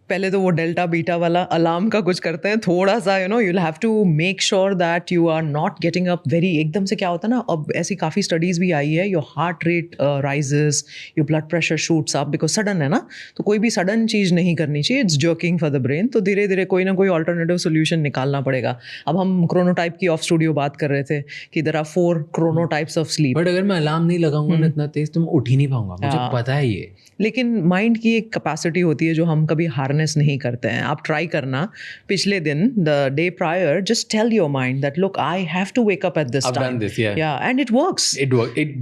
पहले तो वो डेल्टा बीटा वाला अलार्म का कुछ करते हैं थोड़ा सा, you know, you'll have to make sure that you are not getting up very, एकदम से क्या होता है ना, अब ऐसी काफ़ी स्टडीज़ भी आई है, your heart rate rises, your blood pressure shoots up because sudden है ना, तो कोई भी सडन चीज़ नहीं करनी चाहिए, it's jerking for the brain, तो धीरे धीरे कोई ना कोई ऑल्टरनेटिव सोल्यूशन निकालना पड़ेगा. अब हम क्रोनोटाइप की ऑफ स्टूडियो बात कर रहे थे कि there are 4 chronotypes of sleep. But अगर मैं अलार्म नहीं लगाऊंगा ना इतना तेज तो मैं उठ ही नहीं पाऊंगा, मुझे पता है ये. लेकिन माइंड की एक कैपेसिटी होती है जो हम कभी हार्नेस नहीं करते हैं. आप ट्राई करना, पिछले दिन the day prior just tell your mind that look I have to wake up at this I've time. done this, yeah. Yeah, and it works. It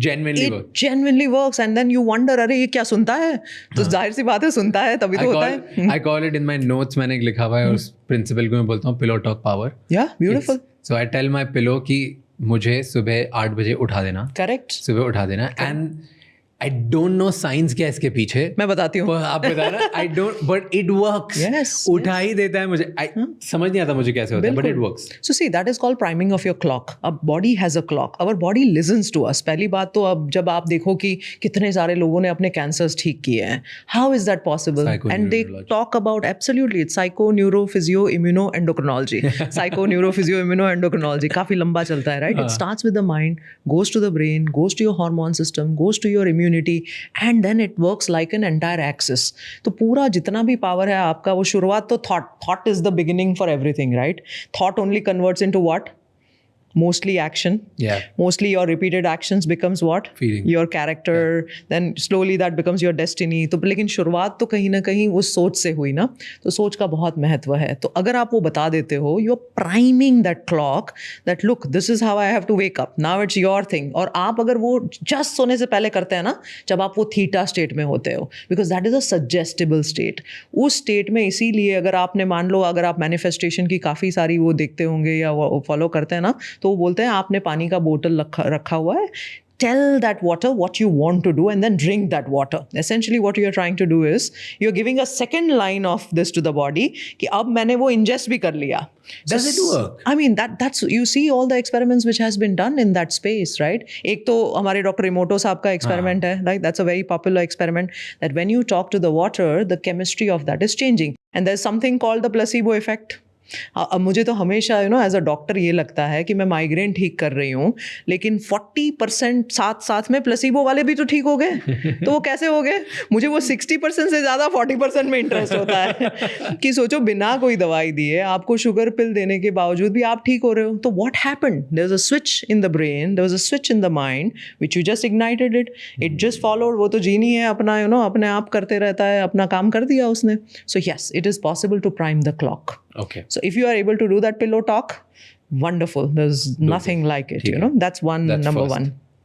genuinely works. It genuinely works, and then you wonder, अरे ये क्या सुनता है? तो जाहिर सी बात है सुनता है तभी तो होता है. I call it in my notes, मैंने एक लिखा हुआ है, उस प्रिंसिपल को मैं बोलता हूँ pillow talk power. Yeah, beautiful. So I tell my pillow कि मुझे सुबह 8 बजे उठा देना. Correct. सुबह उठा देना. And I don't know science क्या इसके पीछे. मैं बताती हूँ. आप बताना. I don't, but it works. Yes. उठा ही देता है मुझे. समझ नहीं आता मुझे कैसे होता है, but it works. So see, that is called priming of your clock. अब body has a clock. Our body listens to us. पहली बात तो अब जब आप देखो कि कितने सारे लोगों ने अपने cancers ठीक किए हैं. How is that possible? And they talk about, absolutely, it's psycho, neuro, physio, immuno, endocrinology. Psycho, neuro, physio, immuno, endocrinology. काफी लंबा चलता है, right? It starts with the mind, goes to the brain, goes to your hormone system, goes to your immunity, and then it works like an entire axis. तो पूरा जितना भी power है आपका, वो शुरुआत तो thought is the beginning for everything, right? Thought only converts into what? Mostly action. Yeah. Mostly your repeated actions becomes what? Feeling. Your character. Yeah. Then slowly that becomes your destiny. तो लेकिन शुरुआत तो कहीं ना कहीं उस सोच से हुई ना, तो सोच का बहुत महत्व है. तो अगर आप वो बता देते हो, you're priming that clock that look, this is how I have to wake up. Now it's your thing. और आप अगर वो just सोने से पहले करते हैं ना, जब आप वो थीटा स्टेट में होते हो, because that is a suggestible state. उस स्टेट में इसीलिए अगर आपने मान लो, अगर आप मैनिफेस्टेशन की काफ़ी सारी वो देखते होंगे या वो फॉलो करते हैं ना, तो वो बोलते हैं आपने पानी का बोतल रखा हुआ है, tell that water what you want to do and then drink that water. Essentially what you are trying to do is you're giving a second line of this to the body कि अब मैंने वो ingest भी कर लिया. Does it work? I mean that's you see all the experiments which has been done in that space, right? एक तो हमारे डॉक्टर इमोटो साहब का एक्सपेरिमेंट है, right? That's a very popular experiment that when you talk to the water, the chemistry of that is changing, and there's something called the placebo effect. अब मुझे तो हमेशा एज अ डॉक्टर ये लगता है कि मैं माइग्रेन ठीक कर रही हूँ, लेकिन 40% साथ में प्लेसिबो वाले भी तो ठीक हो गए. तो वो कैसे हो गए? मुझे वो 60% से ज़्यादा 40% में इंटरेस्ट होता है कि सोचो बिना कोई दवाई दिए आपको शुगर पिल देने के बावजूद भी आप ठीक हो रहे हो. तो what happened? There was a switch in the brain, there was a switch in the mind which you just ignited it just followed. वो तो जीनी है अपना, अपने आप करते रहता है, अपना काम कर दिया उसने. So yes, it is possible to prime the clock. Okay. So if you are able to do that pillow talk, wonderful. There's nothing like it, that's one, That's number first. one.